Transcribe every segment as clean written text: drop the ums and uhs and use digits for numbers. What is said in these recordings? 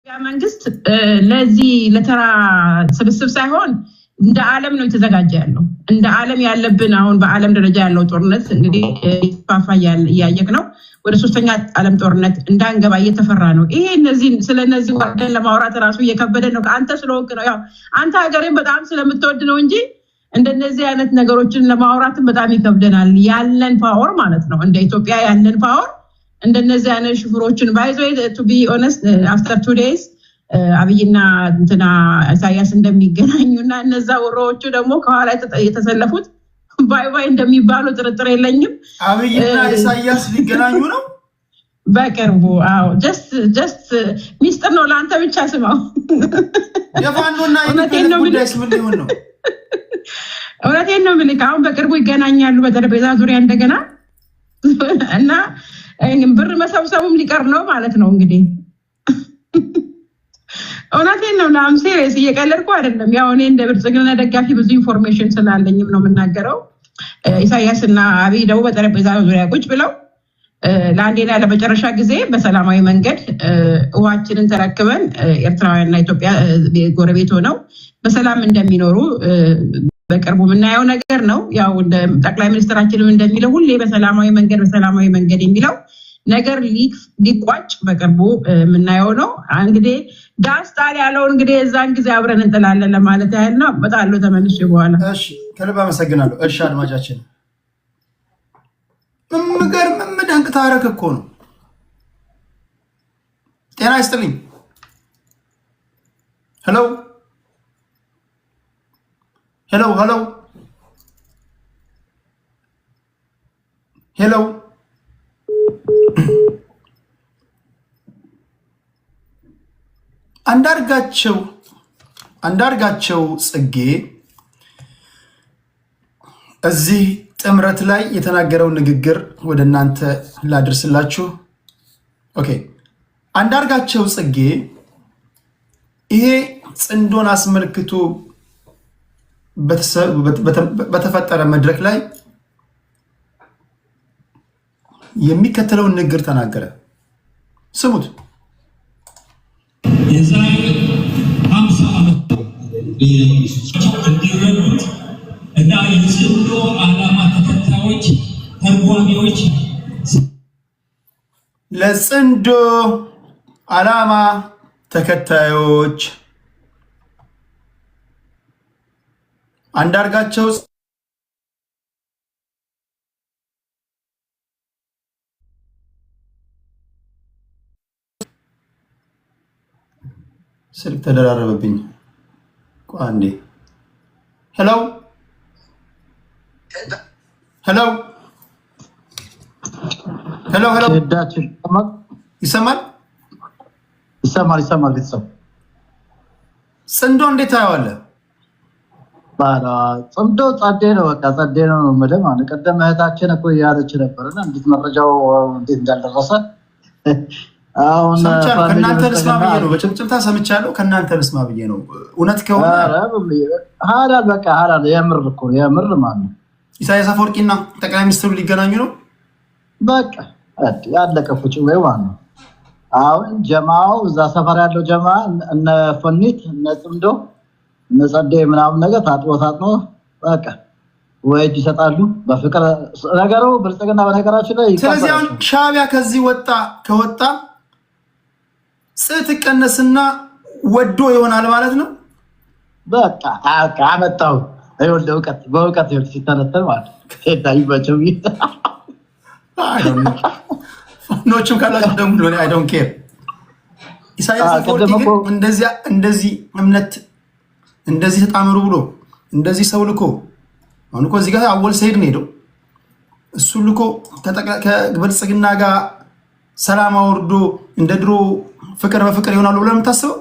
ያ መንግስት ለዚህ ለተራ ስብስብ ሳይሆን እንደ ዓለም ነው የተዘጋጀ ያለው። እንደ ዓለም ያለብን አሁን በዓለም ደረጃ ያለው ጦርነት እንግዲህ ይፋፋ ያያየክ ነው። ወደ ሶስተኛ ዓለም ጦርነት እንዳንገባ እየተፈራ ነው። ይሄ ስለነዚህ ወርደን ለማውራት ራሱ እየከበደ ነው። አንተ ስለወቅ ነው ያው አንተ ሀገሬን በጣም ስለምትወድ ነው እንጂ እንደነዚህ አይነት ነገሮችን ለማውራት በጣም ይከብደናል። ያለን ፓወር ማለት ነው እንደ ኢትዮጵያ ያለን ፓወር እንደነዚህ አይነት ሽፍሮችን ባይዞ to be honest after 2 days አብይና እንትና ኢሳያስ እንደሚገናኙና እነዛ ወሮዎቹ ደግሞ ከኋላ የተሰለፉት ባይ ባይ እንደሚባሉ ጥርጥር የለኝም። አብይና ኢሳያስ ሊገናኙ ነው በቅርቡ። አዎ just ሚስጥር ነው ለአንተ ብቻ ስማው። የፋኖና የነቴን ጉዳይስ ምን ሊሆን ነው? እውነቴን ነው የምልህ አሁን በቅርቡ ይገናኛሉ በጠረጴዛ ዙሪያ እንደገና እና ብር መሰብሰቡም ሊቀር ነው ማለት ነው እንግዲህ። እውነቴን ነው ናም ሲሪየስ እየቀለድኩ አይደለም። ያው እኔ እንደ ብልጽግና ደጋፊ ብዙ ኢንፎርሜሽን ስላለኝም ነው የምናገረው። ኢሳያስና አብይ ደግሞ በጠረጴዛ ዙሪያ ቁጭ ብለው ለአንዴና ለመጨረሻ ጊዜ በሰላማዊ መንገድ ውሃችንን ተረክበን ኤርትራውያንና ኢትዮጵያ ጎረቤት ሆነው በሰላም እንደሚኖሩ በቅርቡ የምናየው ነገር ነው። ያው ጠቅላይ ሚኒስትራችንም እንደሚለው ሁሌ በሰላማዊ መንገድ የሚለው ነገር ሊቋጭ በቅርቡ የምናየው ነው። እንግዲህ ዳስታር ያለው እንግዲህ እዛን ጊዜ አብረን እንጥላለን ለማለት ያህል ነው። በጣም ተመልሼ በኋላ እሺ፣ ከልብ አመሰግናለሁ። እሺ አድማጫችን ምደንቅ ታረክ እኮ ነው። ጤና ይስጥልኝ። ሄሎ ሄሎ ሄሎ ሄሎ አንዳርጋቸው ጽጌ እዚህ ጥምረት ላይ የተናገረው ንግግር ወደ እናንተ ላድርስላችሁ። ኦኬ፣ አንዳርጋቸው ጽጌ ይሄ ጽንዶን አስመልክቶ በተፈጠረ መድረክ ላይ የሚከተለውን ንግግር ተናገረ። ስሙት። የዛሬ 50 ዓመት እንዲረዱት እና የጽንዶ ዓላማ ተከታዮች ተርጓሚዎች ለጽንዶ ዓላማ ተከታዮች አንዳርጋቸው ስልክ ተደራረበብኝ። ቋንዴ ሄሎ ሄሎ ሄሎ ሄሎ ይሰማል? ጽንዶ እንዴት ታየዋለህ? ጽምዶ ጸዴ ነው። በቃ ጸዴ ነው ማለት ነው። ቀደም እህታችን እኮ ያለች ነበርና እንዴት መረጃው እንዴት እንዳልደረሰ አሁን ከእናንተ ልስማ ብዬ ነው። በጭምጭምታ ሰምቻለሁ። ከእናንተ ልስማ ብዬ ነው። እውነት ከሆነ ሀላል በቃ ሀላል የምር እኮ የምር ማለት ነው። ኢሳያስ አፈወርቂና ጠቅላይ ሚኒስትሩ ሊገናኙ ነው። በቃ ያለቀ ፉጭ ወይ ማለት ነው። አሁን ጀማው እዛ ሰፈር ያለው ጀማ እነ ፈኒት እነ ጽምዶ እነ ጸዴ ምናምን ነገር ታጥቦ በቃ ወይ ይሰጣሉ በፍቅር ነገሩ ብልጽግና በነገራችን ላይ ይቀበላል። ስለዚህ አሁን ሻዕቢያ ከዚህ ከወጣ ጽት ቀነስና ወዶ ይሆናል ማለት ነው። በቃ አመጣው አይወልደ በእውቀት ሲተነተን ማለት ታይባቸው ኖቹም ካላችሁ ደግሞ I don't care። ኢሳያስ አፈወርቂ እንደዚህ እምነት እንደዚህ ተጣመሩ ብሎ እንደዚህ ሰው ልኮ አሁን እኮ እዚህ ጋር አወል ሰይድ ነው ሄደው እሱ ልኮ ከብልጽግና ጋር ሰላም አውርዶ እንደ ድሮ ፍቅር በፍቅር ይሆናሉ ብለን የምታስበው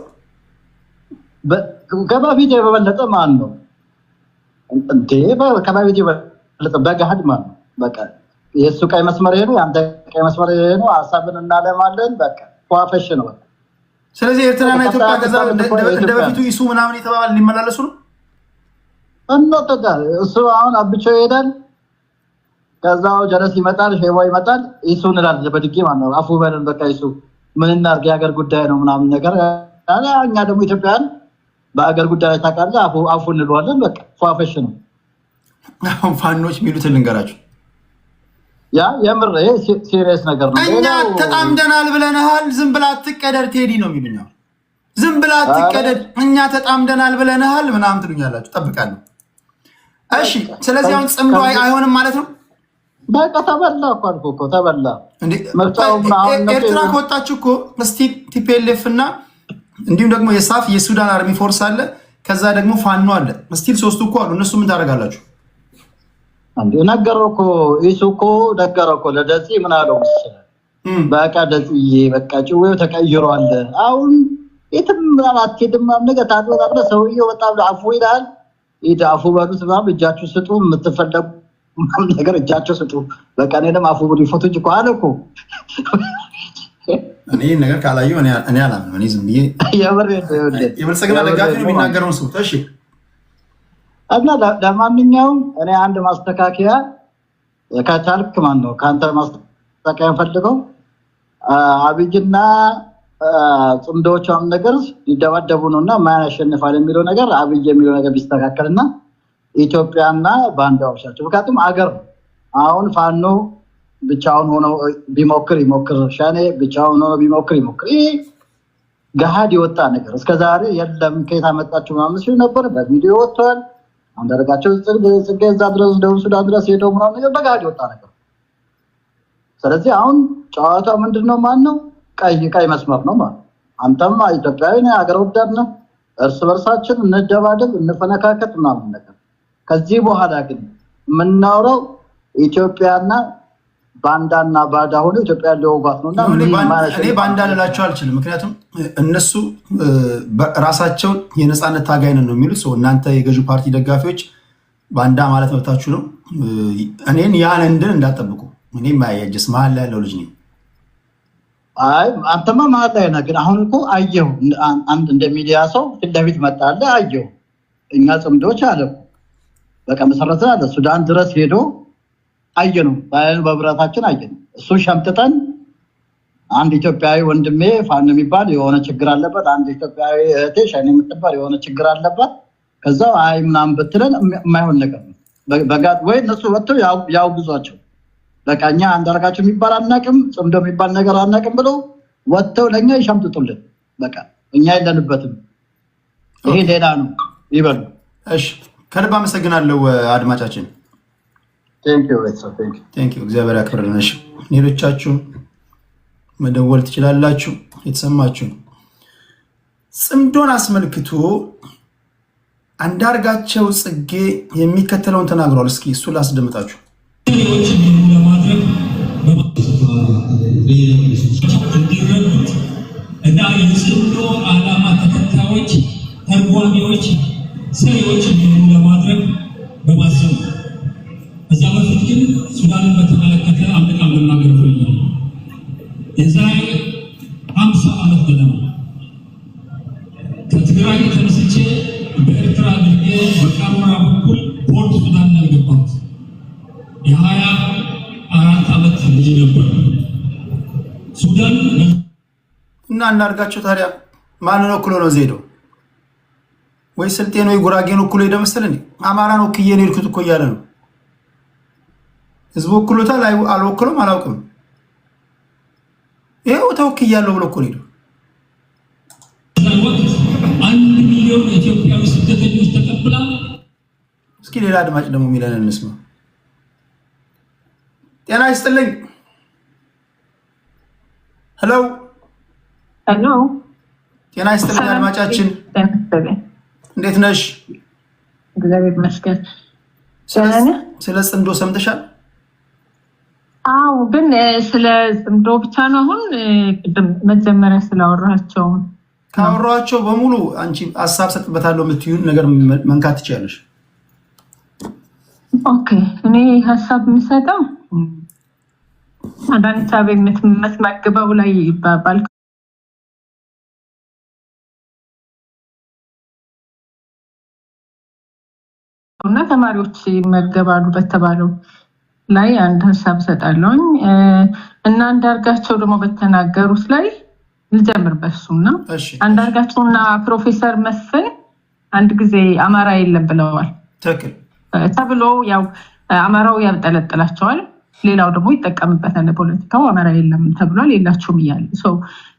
ከበፊት የበለጠ ማን ነው እንዴ? ከበፊት የበለጠ በገሃድ ማን ነው? በቃ የሱ ቀይ መስመር ነው፣ ያንተ ቀይ መስመር ነው። ሐሳብን እናለማለን። በቃ ፏፈሽ ነው። ስለዚህ ኤርትራና ኢትዮጵያ ከዛ እንደ በፊቱ ይሱ ምናምን የተባባል ሊመላለሱ ነው። እንወጣ እሱ አሁን አብቸው ይሄዳል። ከዛው ጀለስ ይመጣል፣ ሼዋ ይመጣል። ይሱ እንላለን በድጌ ማለት ነው። አፉ በለን በቃ ይሱ ምን እናርግ የሀገር ጉዳይ ነው ምናምን ነገር እኛ ደግሞ ኢትዮጵያን በአገር ጉዳይ ላይ ታውቃለህ አፉ እንለዋለን። በቃ ፏፈሽ ነው። አሁን ፋኖች የሚሉትን ልንገራችሁ። ያ የምር ሲሪየስ ነገር ነው። እኛ ተጣምደናል ብለናል፣ ዝም ብላ አትቀደድ ቴዲ ነው የሚሉኝ። ዝም ብላ አትቀደድ፣ እኛ ተጣምደናል ብለናል ምናምን ትሉኛላችሁ። ጠብቃለሁ። እሺ፣ ስለዚህ አሁን ጽምዶ አይሆንም ማለት ነው። በቃ ተበላ እኮ አልኩህ እኮ ተበላ። ኤርትራ ከወጣችሁ እኮ ስቲል ቲፒኤልኤፍ እና እንዲሁም ደግሞ የሳፍ የሱዳን አርሚ ፎርስ አለ፣ ከዛ ደግሞ ፋኖ አለ። ስቲል ሶስቱ እኮ አሉ። እነሱ ምን ታደርጋላችሁ? አንዴ ነገረው እኮ እሱ እኮ ነገረው እኮ ለደጺ ምን አለው መሰለህ? በቃ ደጺዬ በቃ ጭዌው ተቀይሯል። አሁን የትም አትሄድም ነገር ታጥወጣለ። ሰውየው በጣም አፉ ይላል። አፉ በሉት ምናምን እጃችሁ ስጡ፣ የምትፈለጉ ነገር እጃችሁ ስጡ። በቃ እኔ ደግሞ አፉ ሪፎቶ እኮ አለ እኮ እኔ ነገር ካላየሁ እኔ አላምንም። እኔ ዝም ብዬ የብልጽግና ደጋፊ ነው የሚናገረውን ሰው እሺ። እና ለማንኛውም እኔ አንድ ማስተካከያ ከቻልክ ማን ነው ከአንተ ማስተካከያ ፈልገው አብይና ጽምዶቿም ነገር ይደባደቡ ነውና ማን ያሸንፋል የሚለው ነገር አብይ የሚለው ነገር ቢስተካከልና ኢትዮጵያና ባንዳዎች ናቸው። ምክንያቱም አገር አሁን ፋኖ ብቻውን ሆኖ ቢሞክር ሻኔ ብቻውን ሆኖ ቢሞክር ገሃድ የወጣ ነገር እስከዛሬ የለም። ከየት አመጣችሁ ምናምን ሲሉ ነበር። በቪዲዮ ወጥቷል። አንዳርጋቸው ጽጌ እዛ ድረስ ደቡብ ሱዳን ድረስ ሄደው ምናምን ነገር በገሃድ የወጣ ነገር። ስለዚህ አሁን ጨዋታው ምንድነው? ማን ነው? ቀይ መስመር ነው ማለት። አንተም ኢትዮጵያዊ ነህ፣ አገር ወዳድ ነህ። እርስ በርሳችን እንደባደብ እንፈነካከት ምናምን ነገር። ከዚህ በኋላ ግን የምናወራው ኢትዮጵያና ባንዳና ባዳ ሆኖ ኢትዮጵያ ሊወጋት ነውና እኔ ባንዳ ልላቸው አልችልም። ምክንያቱም እነሱ ራሳቸው የነፃነት ታጋይ ነን ነው የሚሉት። ሰው እናንተ የገዢው ፓርቲ ደጋፊዎች ባንዳ ማለት መብታችሁ ነው። እኔን ያን እንድን እንዳጠብቁ እኔ ማያጀስ መሀል ላይ ያለው ልጅ ነኝ። አይ አንተማ መሀል ላይ ነህ። ግን አሁን እኮ አየሁ አንድ እንደ ሚዲያ ሰው ፊት ለፊት መጣለ አየሁ። እኛ ጽምዶች አለ በቃ መሰረተ አለ ሱዳን ድረስ ሄዶ አየነው በብራታችን አየነው። እሱ ሸምጥተን አንድ ኢትዮጵያዊ ወንድሜ ፋኖ የሚባል የሆነ ችግር አለበት፣ አንድ ኢትዮጵያዊ እህቴ ሸኔ የምትባል የሆነ ችግር አለበት። ከዛው አይ ምናምን ብትለን የማይሆን ነገር ነው። በጋጥ ወይ እነሱ ወጥተው ያው ብዙቸው በቃ እኛ አንዳርጋቸው የሚባል አናቅም፣ ጽምዶ የሚባል ነገር አናቅም ብለው ወጥተው ለኛ ይሸምጥጡልን። በቃ እኛ የለንበትም፣ ይሄ ሌላ ነው ይበሉ። እሺ ከልብ አመሰግናለሁ አድማጫችን። ቴንክ ዩ እግዚአብሔር ያክብርልን። እሺ ሌሎቻችሁ መደወል ትችላላችሁ። የተሰማችሁ ጽምዶን አስመልክቶ አንዳርጋቸው ጽጌ የሚከተለውን ተናግሯል። እስኪ እሱ ላስደምጣችሁ። እንዲረዱት እና የጽምዶ ዓላማ ተከታዮች፣ ተርጓሚዎች፣ ሰሪዎች እንዲሆኑ ለማድረግ በማሰብ ከዛ በፊት ግን ሱዳንን በተመለከተ አንድ ቃል መናገር ፈልጋለሁ። የዛሬ 50 ዓመት ገደማ ከትግራይ ተነስቼ በኤርትራ አድርጌ በቃምራ በኩል ፖርት ሱዳን ነው የገባሁት። የ24 ዓመት ልጅ ነበር። ሱዳን እና አንዳርጋቸው ታዲያ ማንን ወክሎ ነው ሄደው? ወይ ስልጤን ወይ ጉራጌን ወክሎ ሄደ መሰለኝ። አማራን ወክዬ ነው የሄድኩት እኮ እያለ ነው። ህዝቡ ወክሎታል አልወክሎም አላውቅም። ይሄው ተወክያለሁ ብሎ እኮ ነው ሄደው። 1 ሚሊዮን ኢትዮጵያዊ ስደተኞች ተቀብላ። እስኪ ሌላ አድማጭ ደግሞ የሚለን እንስማ። ጤና ይስጥልኝ። ሄሎ ጤና ይስጥልኝ አድማጫችን፣ እንዴት ነሽ? እግዚአብሔር ይመስገን። ስለ ጽምዶ ሰምተሻል? አዎ፣ ግን ስለ ጽምዶ ብቻ ነው። አሁን ቅድም መጀመሪያ ስላወራቸው ካወራቸው በሙሉ አንቺ ሀሳብ ሰጥበታለሁ የምትዩን ነገር መንካት ትችላለሽ። ኦኬ፣ እኔ ሀሳብ የምሰጠው አንዳንድ ሳቤነት መስመግበው ላይ ይባባል እና ተማሪዎች ይመገባሉ በተባለው ላይ አንድ ሀሳብ ሰጣለሁኝ እና አንዳርጋቸው ደግሞ በተናገሩት ላይ ልጀምር በሱና አንዳርጋቸውና ፕሮፌሰር መስፍን አንድ ጊዜ አማራ የለም ብለዋል ተብሎ ያው አማራው ያብጠለጥላቸዋል ሌላው ደግሞ ይተቀምበታል ለፖለቲካው አማራ የለም ተብሏል የላችሁም ይያል ሶ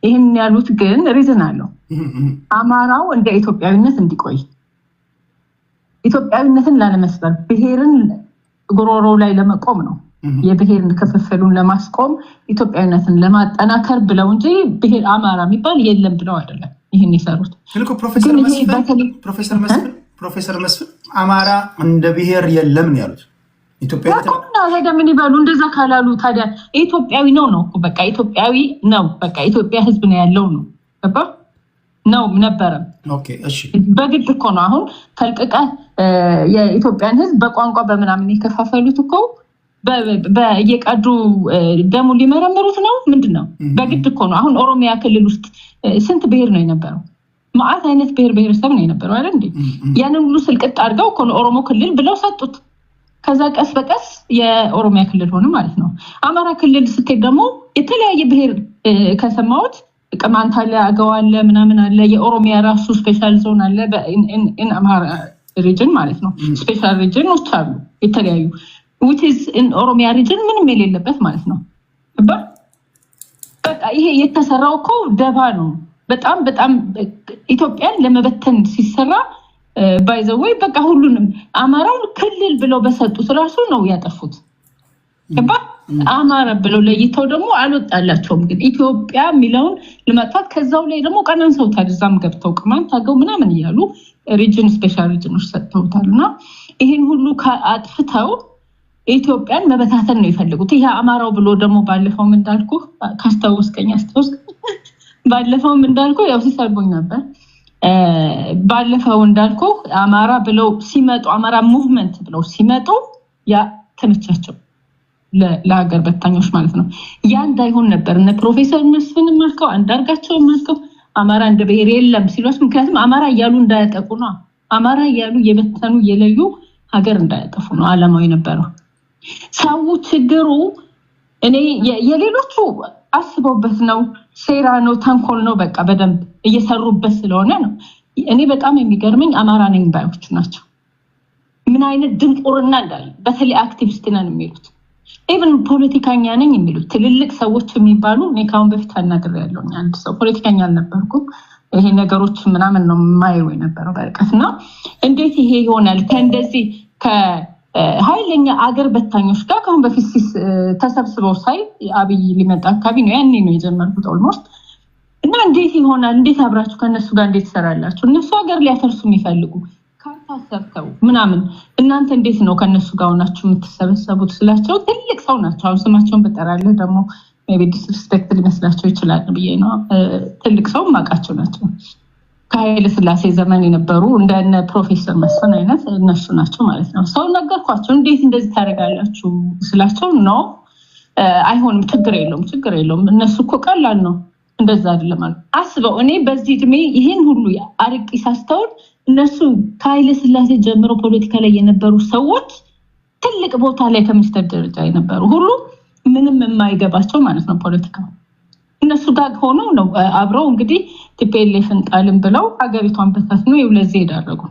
ይሄን ያሉት ግን ሪዝን አለው አማራው እንደ ኢትዮጵያዊነት እንዲቆይ ኢትዮጵያዊነትን ላለመስበር ብሔርን ጎሮሮ ላይ ለመቆም ነው የብሔርን ክፍፍሉን ለማስቆም ኢትዮጵያዊነትን ለማጠናከር ብለው እንጂ ብሔር አማራ የሚባል የለም ብለው አይደለም ይሄን ይሰሩት ፕሮፌሰር መስፍን አማራ እንደ ብሔር የለም ነው ያሉት ኢትዮጵያ ምን ይባሉ እንደዛ ካላሉ ታዲያ ኢትዮጵያዊ ነው በቃ ኢትዮጵያዊ ነው በቃ ኢትዮጵያ ህዝብ ነው ያለው ነው ገባ ነው ነበር ኦኬ እሺ በግድ እኮ ነው አሁን ተልቀቀ የኢትዮጵያን ህዝብ በቋንቋ በመናምን ይከፋፈሉት እኮ በየቀዱ ደሙ ሊመረምሩት ነው ምንድነው በግድ እኮ ነው አሁን ኦሮሚያ ክልል ውስጥ ስንት ብሔር ነው የነበረው ማአት አይነት ብሔረሰብ ነው የነበረው አይደል እንዴ ያንን ሁሉ ስልቅጥ አድርገው እኮ ኦሮሞ ክልል ብለው ሰጡት ከዛ ቀስ በቀስ የኦሮሚያ ክልል ሆነ ማለት ነው አማራ ክልል ስትሄድ ደግሞ የተለያየ ብሔር ከሰማውት ቅማንት አለ አገው አለ ምናምን አለ የኦሮሚያ ራሱ ስፔሻል ዞን አለ በኢን አማራ ሪጅን ማለት ነው ስፔሻል ሪጅን ውስጥ አሉ የተለያዩ which is in ኦሮሚያ ሪጅን ምንም የሌለበት ማለት ነው በቃ ይሄ የተሰራው እኮ ደባ ነው በጣም ኢትዮጵያን ለመበተን ሲሰራ by the way በቃ ሁሉንም አማራው ክልል ብለው በሰጡት ራሱ ነው ያጠፉት ገባ አማራ ብለው ለይተው ደግሞ አልወጣላቸውም ግን ኢትዮጵያ ሚለውን ለማጥፋት ከዛው ላይ ደግሞ ቀናንሰው ታድዛም ገብተው ቅማንት ታገው ምናምን ይያሉ ሪጅን ስፔሻል ሪጅኖች ሰጥተውታልና ይሄን ሁሉ አጥፍተው ኢትዮጵያን መበታተን ነው ይፈልጉት ይሄ አማራው ብሎ ደግሞ ባለፈው ምን እንዳልኩ ካስተውስከኝ ባለፈው ምን እንዳልኩ ያው ሲሰልቦኝ ነበር ባለፈው እንዳልኩ አማራ ብለው ሲመጡ አማራ ሙቭመንት ብለው ሲመጡ ያ ተመቻቸው ለሀገር በታኞች ማለት ነው ያ እንዳይሆን ነበር እነ ፕሮፌሰር መስፍን ማርከው አንዳርጋቸው ማርከው አማራ እንደ ብሔር የለም ሲሏስ ምክንያቱም አማራ ያሉ እንዳያጠቁ ነው አማራ ያሉ የበተኑ የለዩ ሀገር እንዳያጠፉ ነው አላማው የነበረው ሰው ችግሩ እኔ የሌሎቹ አስበውበት ነው ሴራ ነው ተንኮል ነው በቃ በደንብ እየሰሩበት ስለሆነ ነው እኔ በጣም የሚገርመኝ አማራ ነኝ ባዮቹ ናቸው ምን አይነት ድንቁርና እንዳለ በተለይ አክቲቪስት ነን የሚሉት even ፖለቲካኛ ነኝ የሚሉት ትልልቅ ሰዎች የሚባሉ እኔ ካሁን በፊት አናግሬ ያለውኝ አንድ ሰው ፖለቲካኛ አልነበርኩም ይሄ ነገሮች ምናምን ነው የማየው የነበረው በርቀትና እንዴት ይሄ ይሆናል ከእንደዚህ ከኃይለኛ አገር በታኞች ጋር ካሁን በፊት ተሰብስበው ሳይ አብይ ሊመጣ አካባቢ ነው ያኔ ነው የጀመርኩት ኦልሞስት እና እንዴት ይሆናል እንዴት አብራችሁ ከነሱ ጋር እንዴት ትሰራላችሁ እነሱ ሀገር ሊያፈርሱ የሚፈልጉ ካርታሰርተው ምናምን እናንተ እንዴት ነው ከነሱ ጋር ሆናችሁ የምትሰበሰቡት ስላቸው ትልቅ ሰው ናቸው አሁን ስማቸውን በጠራለህ ደግሞ maybe disrespect ሊመስላቸው ይችላል ብዬ ነው ትልቅ ሰው ማቃቸው ናቸው ከኃይለ ሥላሴ ዘመን የነበሩ እንደነ ፕሮፌሰር መስፍን አይነት እነሱ ናቸው ማለት ነው ሰው ነገርኳቸው እንዴት እንደዚህ ታደርጋላችሁ ስላቸው ነው አይሆንም ችግር የለውም እነሱ እኮ ቀላል ነው እንደዛ አይደለም አስበው እኔ በዚህ እድሜ ይሄን ሁሉ አርቂ ሳስተውል እነሱ ከኃይለ ሥላሴ ጀምሮ ፖለቲካ ላይ የነበሩ ሰዎች ትልቅ ቦታ ላይ ከሚኒስትር ደረጃ የነበሩ ሁሉ ምንም የማይገባቸው ማለት ነው ፖለቲካ እነሱ ጋር ሆኖ ነው አብረው እንግዲህ ቲፒኤልኤፍን ጣልን ብለው ሀገሪቷን በታትነው ይውለዚህ ይዳረጉ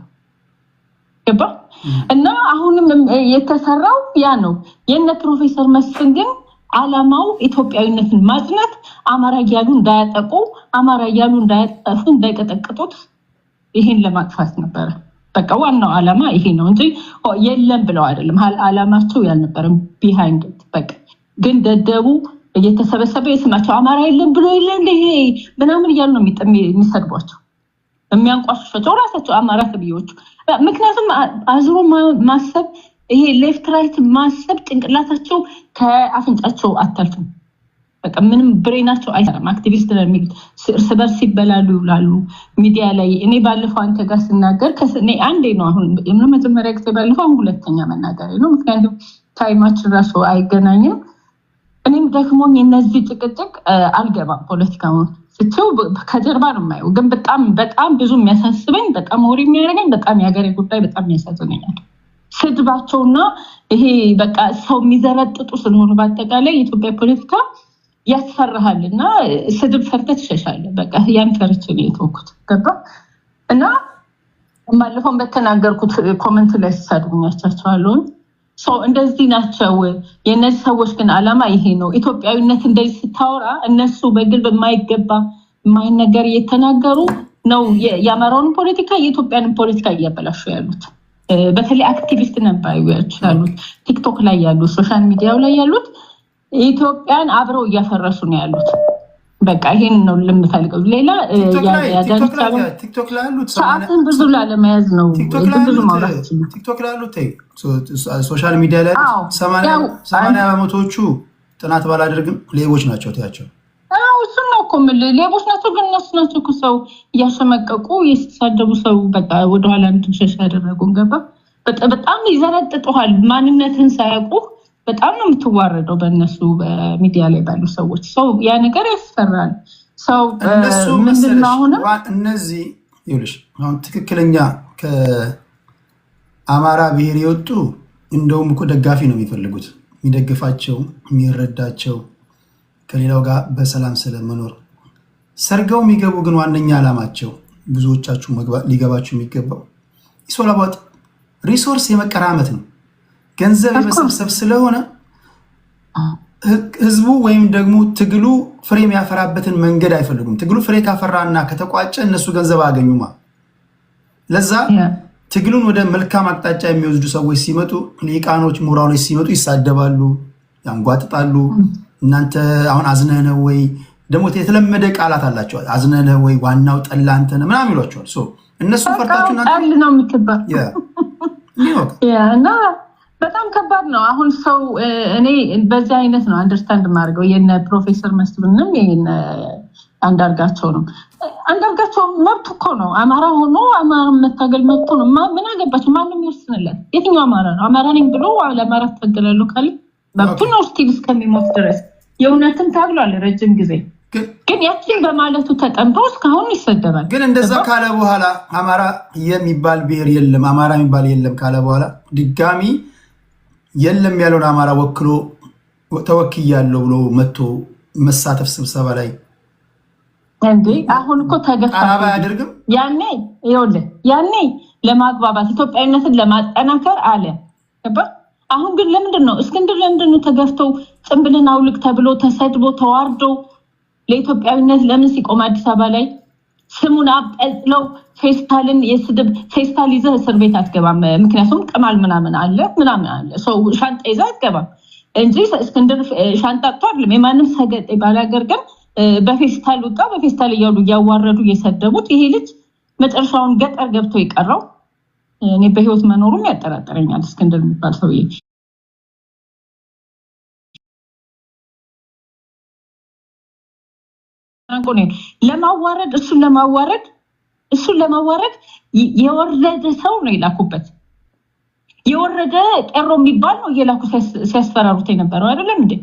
ገባ እና አሁንም የተሰራው ያ ነው የነ ፕሮፌሰር መስፍን ግን አላማው ኢትዮጵያዊነትን ማጽናት አማራ ያሉ እንዳያጠቁ አማራ ያሉ እንዳያጠፉ እንዳይቀጠቅጡት ይሄን ለማጥፋት ነበር በቃ ዋናው አላማ ይሄ ነው እንጂ የለም ብለው አይደለም አላማቸው ያልነበረም ቢሃይንድ በቃ ግን ደደቡ እየተሰበሰበ የስማቸው አማራ የለም ብሎ ይላል ይሄ ምናምን ይያሉ ነው የሚሰድቧቸው የሚያንቋሽሿቸው ራሳቸው አማራ ተብዮቹ ምክንያቱም አዝሮ ማሰብ ይሄ ሌፍት ራይት ማሰብ ጭንቅላታቸው ከአፍንጫቸው አታልፍም በቃ ምንም ብሬናቸው አይሰራም አክቲቪስት ነው የሚሉት እርስ በርስ ይበላሉ ይላሉ ሚዲያ ላይ እኔ ባለፈው አንተ ጋር ስናገር ከኔ አንዴ ነው አሁን የመጀመሪያ ጊዜ ባለፈው ሁለተኛ መናገር ነው ምክንያቱም ታይማችን ራሱ አይገናኝም እኔም ደግሞኝ እነዚህ ጭቅጭቅ አልገባም ፖለቲካውን ስቸው ከጀርባ ነው የማየው ግን በጣም ብዙ የሚያሳስበኝ በጣም ወሬ የሚያደርገኝ በጣም የሀገሬ ጉዳይ በጣም ያሳዝነኛል ስድባቸውና ይሄ በቃ ሰው የሚዘረጥጡ ስለሆኑ በአጠቃላይ የኢትዮጵያ ፖለቲካ ያስፈራሃልና ስድብ ፈርተህ ትሸሻለህ። በቃ ያን ፈርቼ ነው የተውኩት። ገባ እና ማለፈውን በተናገርኩት ኮሜንት ላይ ሲሳድቡኛቻቸዋለሁ። እንደዚህ ናቸው የእነዚህ ሰዎች ግን ዓላማ ይሄ ነው። ኢትዮጵያዊነት እንደዚህ ስታወራ እነሱ በግል በማይገባ የማይነገር እየተናገሩ ነው የአማራውን ፖለቲካ የኢትዮጵያንን ፖለቲካ እያበላሹ ያሉት። በተለይ አክቲቪስት ነበር ያሉት ቲክቶክ ላይ ያሉት ሶሻል ሚዲያው ላይ ያሉት ኢትዮጵያን አብረው እያፈረሱ ነው ያሉት። በቃ ይሄን ነው ልምፈልገው። ሌላ ቲክቶክ ላይ ያሉት ሰዓትን ብዙ ላለመያዝ ነው። ብዙ ማውራት ቲክቶክ ላይ ያሉት ሶሻል ሚዲያ ላይ 80 በመቶዎቹ ጥናት ባላደርግም ሌቦች ናቸው ታያቸው። እሱን ነው እኮ የምልህ ሌቦች ናቸው። ግን እነሱ ናቸው እኮ ሰው እያሸመቀቁ የተሳደቡ ሰው በቃ ወደኋላ እንድንሸሽ ያደረጉን። ገባ በጣም ይዘረጥጡሃል ማንነትን ሳያውቁ በጣም ነው የምትዋረደው በእነሱ በሚዲያ ላይ ባሉ ሰዎች። ሰው ያ ነገር ያስፈራል። ሰው ምንድነው አሁንም እነዚህ ይኸውልሽ አሁን ትክክለኛ ከአማራ ብሔር የወጡ እንደውም እኮ ደጋፊ ነው የሚፈልጉት፣ የሚደግፋቸው፣ የሚረዳቸው ከሌላው ጋር በሰላም ስለመኖር። ሰርገው የሚገቡ ግን ዋነኛ ዓላማቸው ብዙዎቻችሁ ሊገባችሁ የሚገባው ኢሶላባት ሪሶርስ የመቀራመት ነው፣ ገንዘብ የመሰብሰብ ስለሆነ ህዝቡ ወይም ደግሞ ትግሉ ፍሬ የሚያፈራበትን መንገድ አይፈልጉም። ትግሉ ፍሬ ካፈራና ከተቋጨ እነሱ ገንዘብ አገኙማ። ለዛ ትግሉን ወደ መልካም አቅጣጫ የሚወስዱ ሰዎች ሲመጡ፣ ሊቃኖች ምሁራኖች ሲመጡ ይሳደባሉ፣ ያንጓጥጣሉ። እናንተ አሁን አዝነህ ነው ወይ ደግሞ የተለመደ ቃላት አላቸው። አዝነህ ነው ወይ ዋናው ጠላ አንተ ነህ ምናምን ይሏቸዋል። እነሱ ፈርታችሁ ነው የምትባል እና በጣም ከባድ ነው። አሁን ሰው እኔ በዚህ አይነት ነው አንደርስታንድ ማድረገው። የነ ፕሮፌሰር መስፍንም የነ አንዳርጋቸው ነው። አንዳርጋቸው መብት እኮ ነው። አማራ ሆኖ አማራ መታገል መብት ነው። ምን አገባቸው? ማንም ይወስንለት። የትኛው አማራ ነው? አማራ ነኝ ብሎ ለአማራ ትታገላለሁ ካለ መብቱ ነው። ስቲል እስከሚሞት ድረስ የእውነትን ታግሏል ረጅም ጊዜ። ግን ያችን በማለቱ ተጠምቶ እስካሁን ይሰደባል። ግን እንደዛ ካለ በኋላ አማራ የሚባል ብሔር የለም፣ አማራ የሚባል የለም ካለ በኋላ ድጋሚ የለም ያለውን አማራ ወክሎ ተወክያለሁ ብሎ መጥቶ መሳተፍ ስብሰባ ላይ እንዴ አሁን እኮ ተገፋ አያደርግም። ያኔ ለማግባባት ኢትዮጵያዊነትን ለማጠናከር አለ። አሁን ግን ለምንድን ነው እስክንድር ለምንድን ነው ተገፍተው ጽንብልን አውልቅ ተብሎ ተሰድቦ ተዋርዶ ለኢትዮጵያዊነት ለምን ሲቆም አዲስ አበባ ላይ ስሙን አብጠልጥለው ፌስታልን የስድብ ፌስታል ይዘህ እስር ቤት አትገባም። ምክንያቱም ቅማል ምናምን አለ ሰው ሻንጣ ይዘህ አትገባም እንጂ እስክንድር ሻንጣ አጥቶ አይደለም። የማንም ሰገጤ ባላገር ግን በፌስታል ወጣ በፌስታል እያሉ እያዋረዱ እየሰደቡት ይሄ ልጅ መጨረሻውን ገጠር ገብቶ የቀረው እኔ በህይወት መኖሩም ያጠራጥረኛል። እስክንድር የሚባል ሰውዬ እሱን ለማዋረድ የወረደ ሰው ነው የላኩበት። የወረደ ቄሮ የሚባል ነው እየላኩ ሲያስፈራሩት የነበረው አይደለም እንዴ?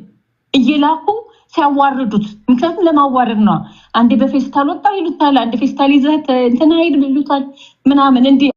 እየላኩ ሲያዋርዱት። ምክንያቱም ለማዋረድ ነው። አንዴ በፌስታል ወጣ ይሉታል፣ አንዴ ፌስታል ይዘህ እንትን ሄድ ይሉታል ምናምን እንዲህ